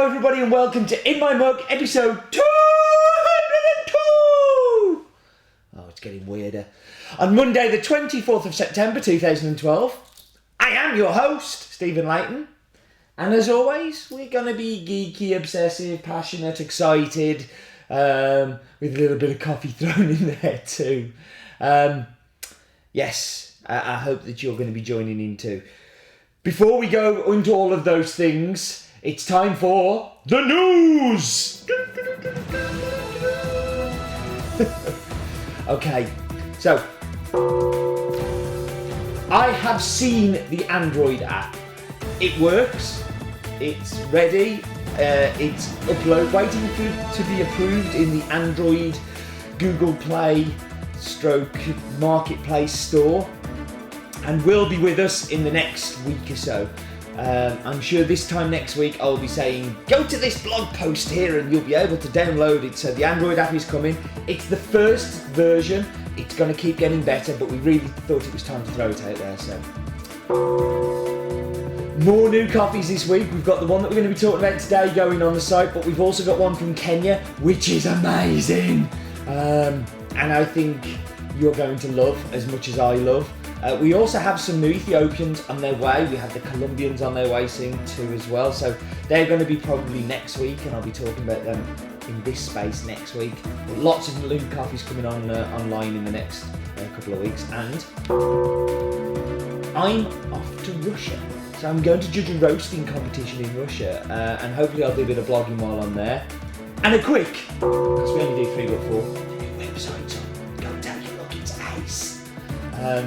everybody, and welcome to In My Mug, episode 202! Oh, it's getting weirder. On Monday, the 24th of September 2012, I am your host, Stephen Layton. And as always, we're going to be geeky, obsessive, passionate, excited, with a little bit of coffee thrown in there too. Yes, I hope that you're going to be joining in too. Before we go into all of those things, it's time for the news! Okay, so I have seen the Android app. It works, it's ready, it's waiting to be approved in the Android Google Play / Marketplace store, and will be with us in the next week or so. I'm sure this time next week I'll be saying, go to this blog post here and you'll be able to download it. So the Android app is coming. It's the first version. It's going to keep getting better, but we really thought it was time to throw it out there. So more new coffees this week. We've got the one that we're going to be talking about today going on the site, but we've also got one from Kenya, which is amazing. And I think you're going to love as much as I love. We also have some new Ethiopians on their way. We have the Colombians on their way soon too as well. So they're going to be probably next week, and I'll be talking about them in this space next week. But lots of new coffees coming on online in the next couple of weeks. And I'm off to Russia. So I'm going to judge a roasting competition in Russia. And hopefully I'll do a bit of blogging while I'm there. And a quick, because we only do 3 but 4, the new website's on. Go take a look, it's ace.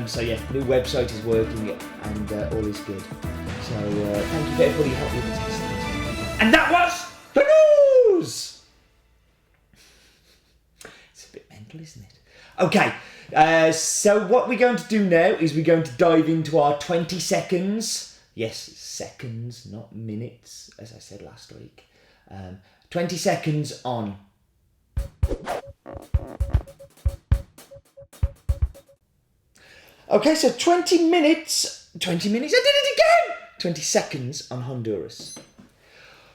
So yeah, the new website is working and all is good. So thank you for everybody who helped with the testing. And that was the news! It's a bit mental, isn't it? Okay, so what we're going to do now is we're going to dive into our 20 seconds. Yes, seconds, not minutes, as I said last week. 20 seconds on. Okay, so 20 minutes, I did it again! 20 seconds on Honduras.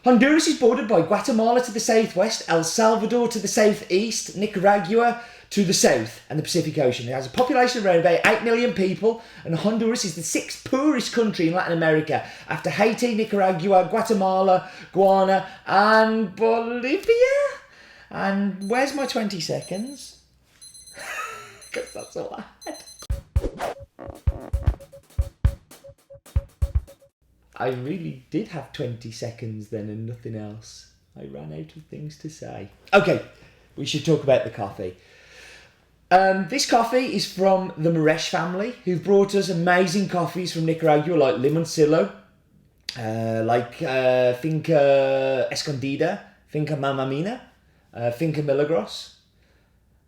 Honduras is bordered by Guatemala to the southwest, El Salvador to the southeast, Nicaragua to the south, and the Pacific Ocean. It has a population of around about 8 million people, and Honduras is the 6th poorest country in Latin America, after Haiti, Nicaragua, Guatemala, Guyana, and Bolivia. And where's my 20 seconds? Because that's all I had. I really did have 20 seconds then and nothing else. I ran out of things to say. Okay, we should talk about the coffee. This coffee is from the Moresh family, who've brought us amazing coffees from Nicaragua, like Limoncillo, like Finca Escondida, Finca Mamamina, Finca Milagros.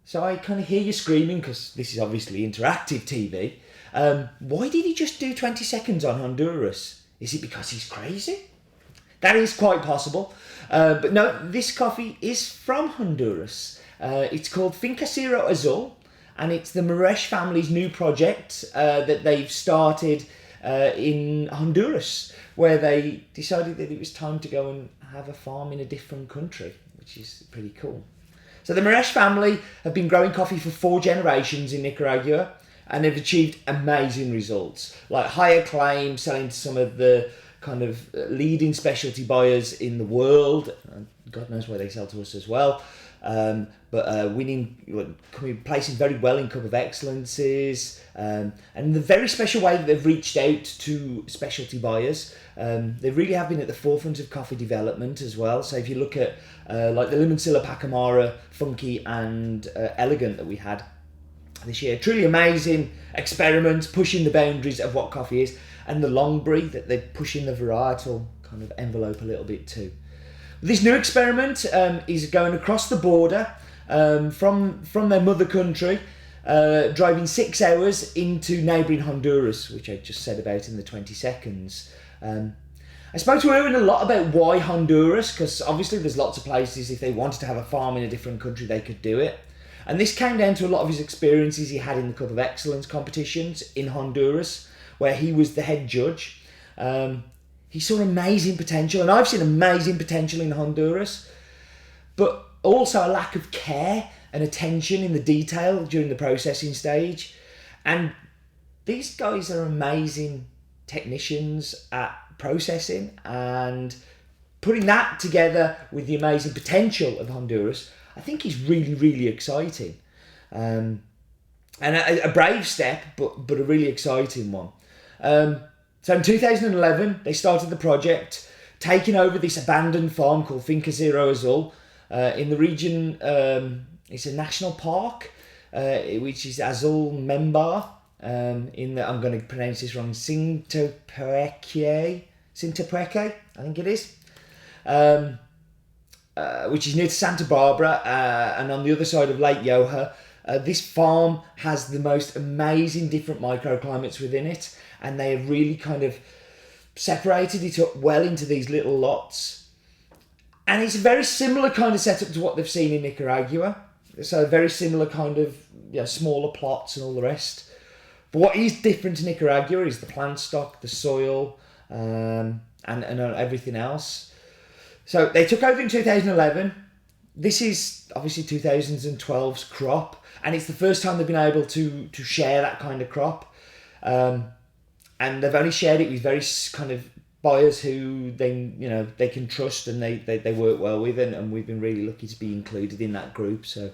So I kind of hear you screaming, because this is obviously interactive TV. Why did he just do 20 seconds on Honduras? Is it because he's crazy? That is quite possible. But no, this coffee is from Honduras. It's called Finca Cerro Azul, and it's the Moresh family's new project that they've started in Honduras, where they decided that it was time to go and have a farm in a different country, which is pretty cool. So the Moresh family have been growing coffee for 4 generations in Nicaragua, and they've achieved amazing results, like high acclaim, selling to some of the kind of leading specialty buyers in the world. God knows why they sell to us as well. But placing very well in Cup of Excellences, and the very special way that they've reached out to specialty buyers. They really have been at the forefront of coffee development as well. So if you look at like the Limoncillo Pacamara, Funky and Elegant that we had this year, truly amazing experiments, pushing the boundaries of what coffee is, and the Longbury that they're pushing the varietal kind of envelope a little bit too. This new experiment is going across the border from their mother country, driving 6 hours into neighbouring Honduras, which I just said about in the 20 seconds. I spoke to Erwin a lot about why Honduras, because obviously there's lots of places, if they wanted to have a farm in a different country, they could do it. And this came down to a lot of his experiences he had in the Cup of Excellence competitions in Honduras, where he was the head judge. he saw amazing potential, and I've seen amazing potential in Honduras, but also a lack of care and attention in the detail during the processing stage. And these guys are amazing technicians at processing, and putting that together with the amazing potential of Honduras, I think is really, really exciting. And a brave step, but a really exciting one. So in 2011, they started the project, taking over this abandoned farm called Finca Cerro Azul in the region. It's a national park, which is Azul Membar. In the, I'm going to pronounce this wrong, Sintepeque, I think it is, which is near to Santa Barbara, and on the other side of Lake Yoho. This farm has the most amazing different microclimates within it, and they have really kind of separated it up well into these little lots. And it's a very similar kind of setup to what they've seen in Nicaragua. So very similar kind of, you know, smaller plots and all the rest. But what is different to Nicaragua is the plant stock, the soil, and everything else. So they took over in 2011. This is obviously 2012's crop, and it's the first time they've been able to share that kind of crop. And they've only shared it with very kind of buyers who they can trust and they work well with, and we've been really lucky to be included in that group. So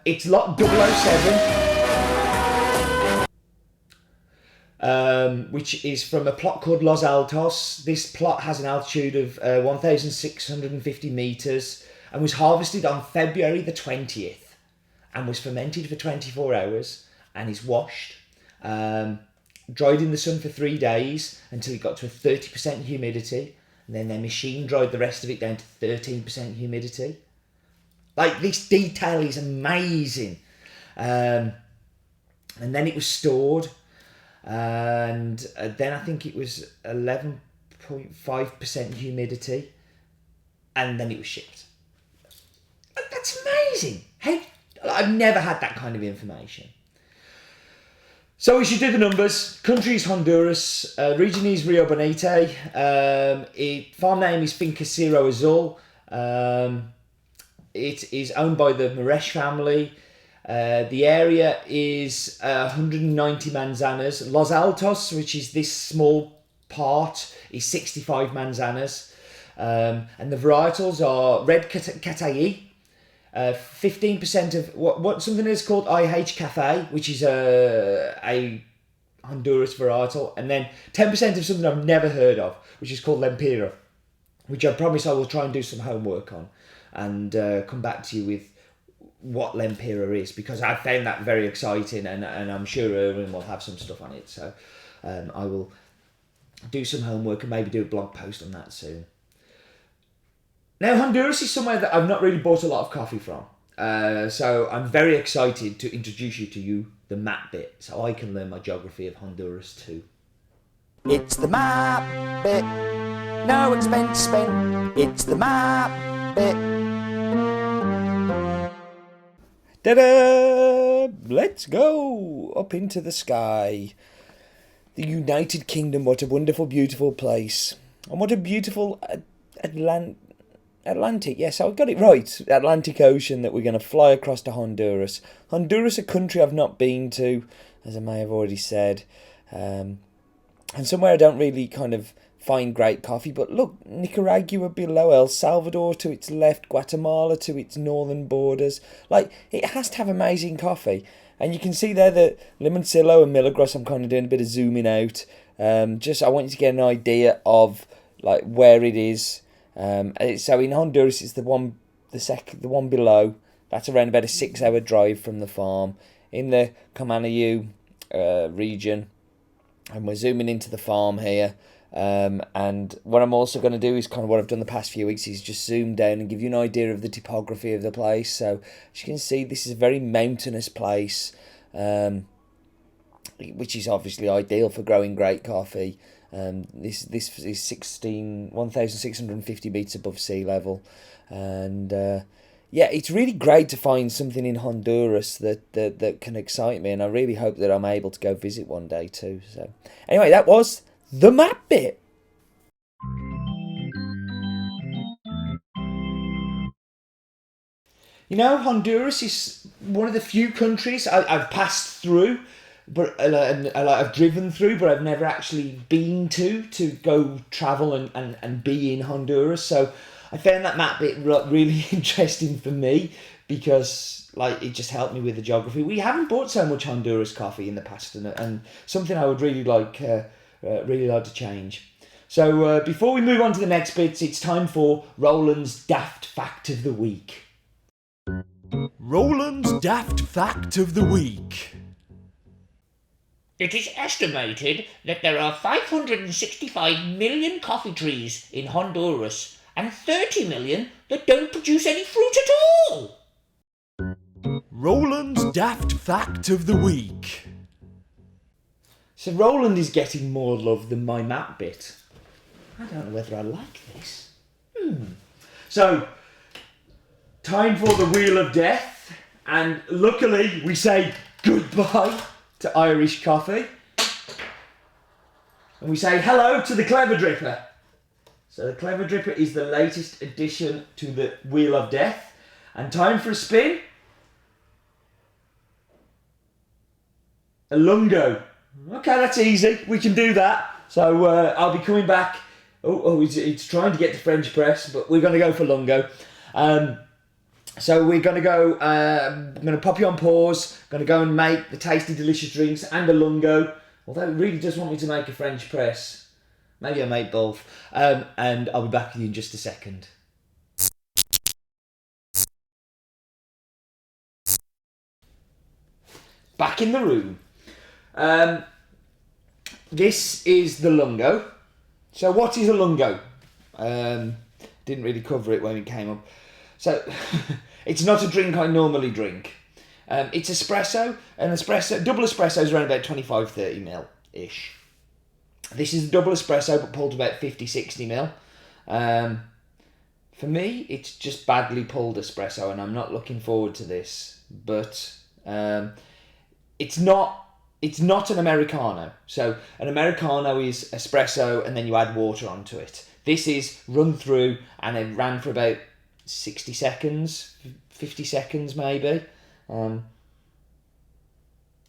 it's lot 007, which is from a plot called Los Altos. This plot has an altitude of 1,650 meters and was harvested on February the 20th and was fermented for 24 hours and is washed. Dried in the sun for 3 days until it got to a 30% humidity, and then their machine dried the rest of it down to 13% humidity. Like, this detail is amazing. And then it was stored, and then I think it was 11.5% humidity, and then it was shipped. That's amazing. Hey, I've never had that kind of information. So we should do the numbers. Country is Honduras. Region is Rio Bonete. Farm name is Finca Cerro Azul. It is owned by the Moresh family. The area is 190 manzanas. Los Altos, which is this small part, is 65 manzanas. And the varietals are Red Catayi, 15% of what something is called IH Cafe, which is a Honduras varietal, and then 10% of something I've never heard of, which is called Lempira, which I promise I will try and do some homework on and come back to you with what Lempira is, because I found that very exciting, and I'm sure Erwin will have some stuff on it. So I will do some homework and maybe do a blog post on that soon. Now, Honduras is somewhere that I've not really bought a lot of coffee from. So I'm very excited to introduce you, the map bit, so I can learn my geography of Honduras too. It's the map bit, no expense spent. It's the map bit. Ta-da! Let's go up into the sky. The United Kingdom, what a wonderful, beautiful place. And what a beautiful Atlantic, yes, I got it right. Atlantic Ocean that we're going to fly across to Honduras. Honduras, a country I've not been to, as I may have already said. And somewhere I don't really kind of find great coffee. But look, Nicaragua below, El Salvador to its left, Guatemala to its northern borders. Like, it has to have amazing coffee. And you can see there that Limoncillo and Milagros, I'm kind of doing a bit of zooming out. Just, I want you to get an idea of, like, where it is. So in Honduras, it's the one below. That's around about a 6-hour drive from the farm in the Comanayu region, and we're zooming into the farm here. And what I'm also going to do is kind of what I've done the past few weeks is just zoom down and give you an idea of the topography of the place. So as you can see, this is a very mountainous place, which is obviously ideal for growing great coffee. This is 1,650 meters above sea level, and yeah, it's really great to find something in Honduras that can excite me, and I really hope that I'm able to go visit one day too. So anyway, that was the map bit. You know, Honduras is one of the few countries I've passed through, but I've driven through, but I've never actually been to go travel and be in Honduras. So I found that map bit really interesting for me because like it just helped me with the geography. We haven't bought so much Honduras coffee in the past, and something I would really like to change. So before we move on to the next bits, it's time for Roland's Daft Fact of the Week. Roland's Daft Fact of the Week. It is estimated that there are 565 million coffee trees in Honduras and 30 million that don't produce any fruit at all. Roland's Daft Fact of the Week. So Roland is getting more love than my map bit. I don't know whether I like this. So, time for the Wheel of Death, and luckily we say goodbye to Irish coffee, and we say hello to the Clever Dripper. So the Clever Dripper is the latest addition to the Wheel of Death, and time for a spin. A lungo. Okay, that's easy. We can do that. So I'll be coming back. It's trying to get to French press, but we're going to go for lungo. So we're going to go. I'm going to pop you on pause. Going to go and make the tasty, delicious drinks and a lungo. Although it really does want me to make a French press. Maybe I'll make both. And I'll be back with you in just a second. Back in the room. This is the lungo. So what is a lungo? Didn't really cover it when it came up. So it's not a drink I normally drink. It's espresso. Double espresso is around about 25-30 ml-ish. This is a double espresso but pulled about 50-60 ml. For me, it's just badly pulled espresso and I'm not looking forward to this. But it's not an Americano. So an Americano is espresso and then you add water onto it. This is run through and it ran for about 60 seconds, 50 seconds maybe.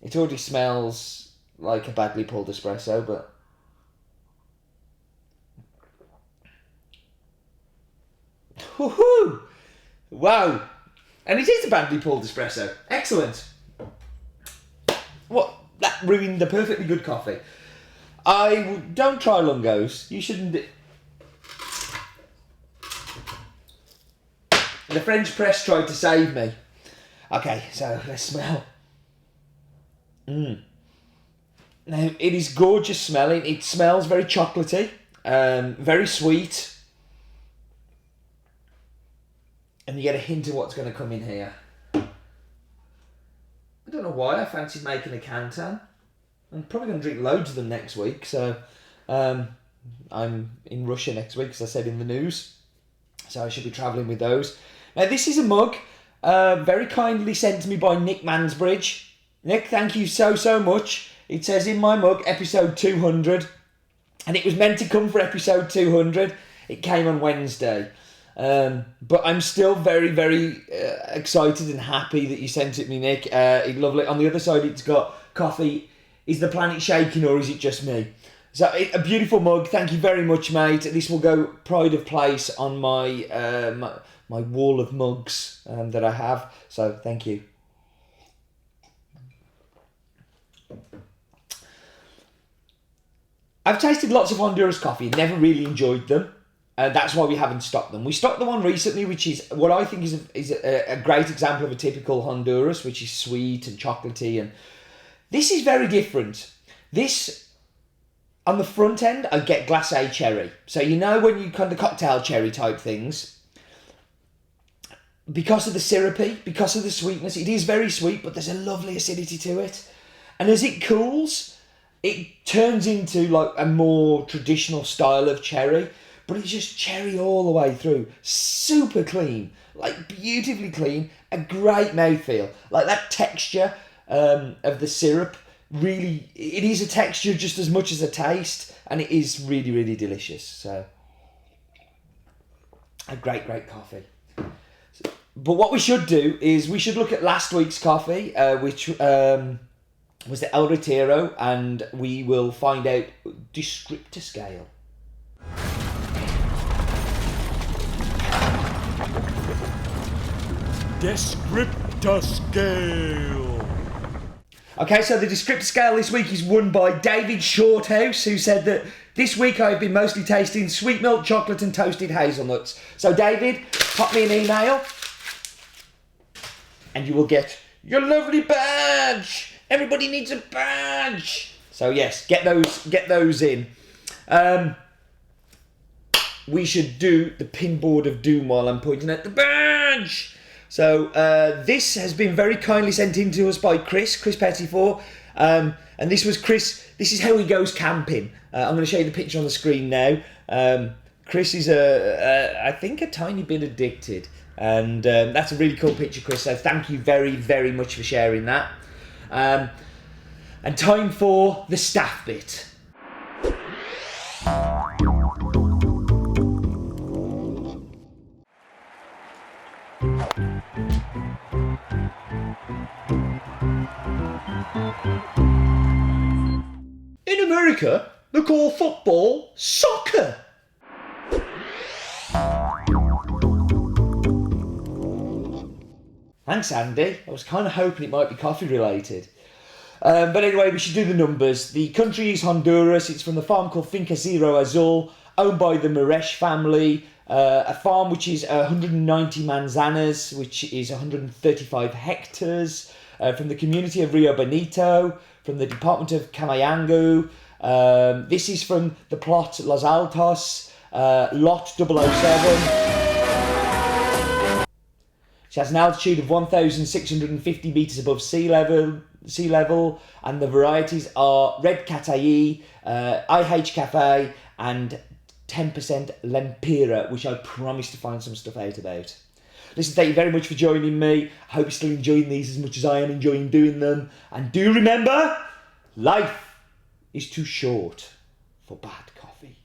It already smells like a badly pulled espresso, but woohoo! Wow! And it is a badly pulled espresso. Excellent. What? That ruined the perfectly good coffee. Don't try lungos. You shouldn't. The French press tried to save me. Okay, so let's smell. Now it is gorgeous smelling. It smells very chocolatey, very sweet, and you get a hint of what's going to come in here. I don't know why I fancied making a Cantan. I'm probably going to drink loads of them next week. So I'm in Russia next week, as I said in the news. So I should be travelling with those. Now this is a mug very kindly sent to me by Nick Mansbridge. Nick, thank you so much. It says in my mug, episode 200. And it was meant to come for episode 200. It came on Wednesday. But I'm still very excited and happy that you sent it me, Nick. It's lovely. On the other side, it's got coffee. Is the planet shaking or is it just me? So a beautiful mug. Thank you very much, mate. This will go pride of place on my my wall of mugs that I have. So thank you. I've tasted lots of Honduras coffee and never really enjoyed them. That's why we haven't stocked them. We stocked the one recently, which is what I think is a great example of a typical Honduras, which is sweet and chocolatey. And this is very different. This, on the front end, I get glacé cherry. So you know when you kind of cocktail cherry type things, because of the syrupy, because of the sweetness, it is very sweet, but there's a lovely acidity to it. And as it cools, it turns into like a more traditional style of cherry. But it's just cherry all the way through. Super clean. Like beautifully clean. A great mouthfeel. Like that texture of the syrup. Really, it is a texture just as much as a taste. And it is really delicious. So, a great coffee. But what we should do is we should look at last week's coffee, which was the El Retiro, and we will find out descriptor scale. Descriptor scale. Okay, so the descriptor scale this week is won by David Shorthouse, who said that this week I've been mostly tasting sweet milk chocolate and toasted hazelnuts. So David, pop me an email and you will get your lovely badge. Everybody needs a badge. So yes, get those in. We should do the pinboard of doom while I'm pointing at the badge. So this has been very kindly sent in to us by Chris Pettifor. And this was Chris. This is how he goes camping. I'm going to show you the picture on the screen now. Chris is I think a tiny bit addicted. And that's a really cool picture, Chris. So thank you very, very much for sharing that. And time for the staff bit. In America, they call football soccer. Thanks, Andy. I was kind of hoping it might be coffee related. But anyway, we should do the numbers. The country is Honduras. It's from the farm called Finca Cerro Azul, owned by the Maresh family. A farm which is 190 manzanas, which is 135 hectares. From the community of Rio Bonito, from the department of Camayangu. This is from the plot Los Altos, lot 007. It has an altitude of 1,650 metres above sea level, and the varieties are Red Catayi, IH Cafe, and 10% Lempira, which I promise to find some stuff out about. Listen, thank you very much for joining me. I hope you're still enjoying these as much as I am enjoying doing them. And do remember, life is too short for bad coffee.